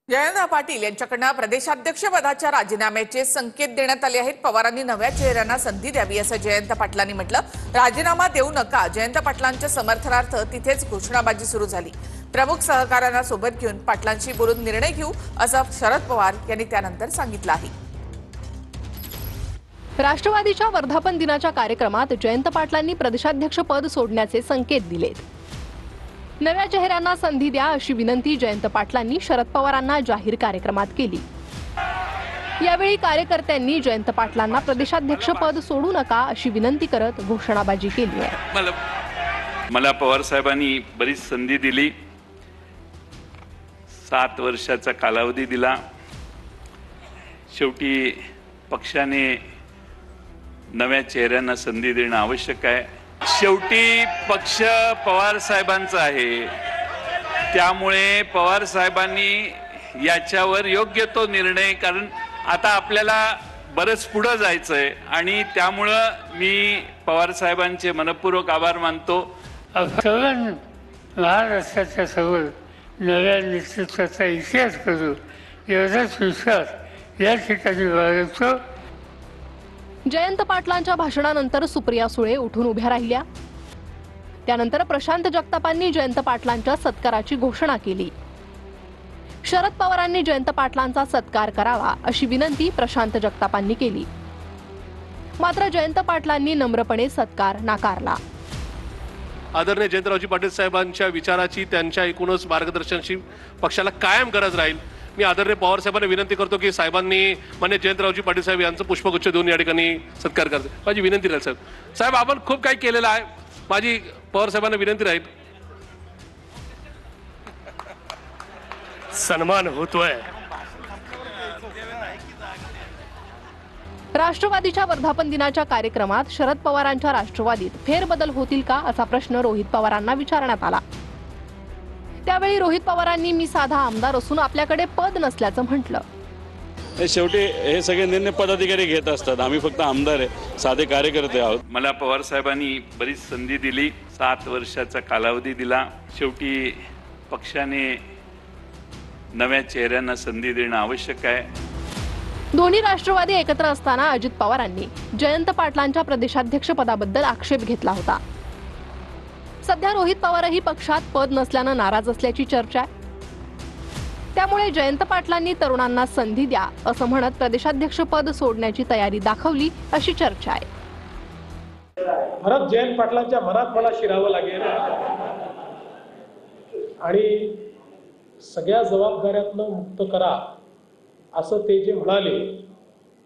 जयंत पाटील यांच्याकडून प्रदेशाध्यक्ष पदाच्या राजीनाम्याचे संकेत देण्यात आले आहेत। पवारांनी नव्या चेहऱ्यांना संधी द्यावी असं जयंत पाटलांनी म्हटलं। राजीनामा देऊ नका, जयंत पाटलांच्या समर्थनार्थ तिथेच घोषणाबाजी सुरू झाली। प्रमुख सहकाऱ्यांना सोबत घेऊन पाटलांशी बोलून निर्णय घेऊ असं शरद पवार यांनी त्यानंतर सांगितलं आहे। राष्ट्रवादीच्या वर्धापन दिनाच्या कार्यक्रमात जयंत पाटलांनी प्रदेशाध्यक्ष पद सोडण्याचे संकेत दिलेत। नव्या चेहऱ्यांना संधी द्या अशी विनंती जयंत पाटलांनी शरद पवारांना जाहीर कार्यक्रमात केली। यावेळी कार्यकर्त्यांनी जयंत पाटलांना प्रदेशाध्यक्ष पद सोडू नका अशी विनंती करत घोषणाबाजी केली आहे। मला पवार साहेबांनी बरीच संधी दिली, 7 वर्षाचा कालावधी दिला। शेवटी पक्षाने नव्या चेहऱ्यांना संधी देणं आवश्यक आहे। शेवटी पक्ष पवार साहेबांचा आहे, त्यामुळे पवार साहेबांनी याच्यावर योग्य तो निर्णय, कारण आता आपल्याला बरंच पुढे जायचंय आणि त्यामुळे मी पवार साहेबांचे मनपूर्वक आभार मानतो। महाराष्ट्राच्या समोर नव्या नेतृत्वाचा इतिहास करू एवढाच विश्वास या ठिकाणी बाळगतो। जयंत पाटलांच्या भाषणानंतर सुप्रिया सुळे उठून उभ्या राहिल्या। त्यानंतर प्रशांत जगतापांनी जयंत पाटलांच्या सत्काराची घोषणा केली। शरद पवारांनी जयंत पाटलांचा सत्कार करावा अशी विनंती प्रशांत जगतापांनी केली, मात्र जयंत पाटलांनी नम्रपणे सत्कार नाकारला। आदरणीय जयंतरावजी पाटील साहेबांच्या विचाराची, त्यांच्या एकूणच मार्गदर्शनाची पक्षाला कायम गरज राहील। मी आदरणीय पवार साहेबांना विनंती करतो की साहेबांनी मान्य जयंतरावजी पाटील साहेब यांचं पुष्पगुच्छ देऊन या ठिकाणी सत्कार करते। माझी विनंती राहील साहेब, साहेब आपण खूप काही केलेलं आहे, माझी पवार साहेबांना विनंती राहील। सन्मान होतोय। राष्ट्रवादीच्या वर्धापन दिनाच्या कार्यक्रमात शरद पवारांच्या राष्ट्रवादीत फेरबदल होतील का असा प्रश्न रोहित पवारांना विचारण्यात आला। त्यावेळी रोहित पवारांनी मी साधा आमदार असून आपल्याकडे पद नसल्याचं म्हटलं। शेवटी हे सगळे निर्णय पदाधिकारी घेत असतात, आम्ही फक्त आमदार आहे, साधे कार्यकर्ते आहोत। मला पवार साहेबांनी बरीच संधी दिली, 7 वर्षाचा कालावधी दिला। शेवटी पक्षाने नव्या चेहऱ्यांना संधी देणं आवश्यक आहे। दोन्ही राष्ट्रवादी एकत्र असताना अजित पवारांनी जयंत पाटलांच्या प्रदेशाध्यक्ष पदाबद्दल आक्षेप घेतला होता। सध्या रोहित पवारही पक्षात पद नसल्यानं नाराज असल्याची चर्चा आहे। त्यामुळे जयंत पाटलांनी तरुणांना संधी द्या असं म्हणत प्रदेशाध्यक्ष पद सोडण्याची तयारी दाखवली अशी चर्चा आहे। परत जयंत पाटलांच्या मनात मला शिरावं लागेल आणि सगळ्या जबाबदाऱ्यातनं मुक्त करा असं ते जे म्हणाले,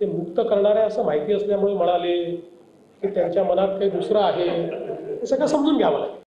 ते मुक्त करणारे असं माहिती असल्यामुळे म्हणाले की त्यांच्या मनात काही दुसरं आहे, हे सगळं समजून घ्यावं लागेल।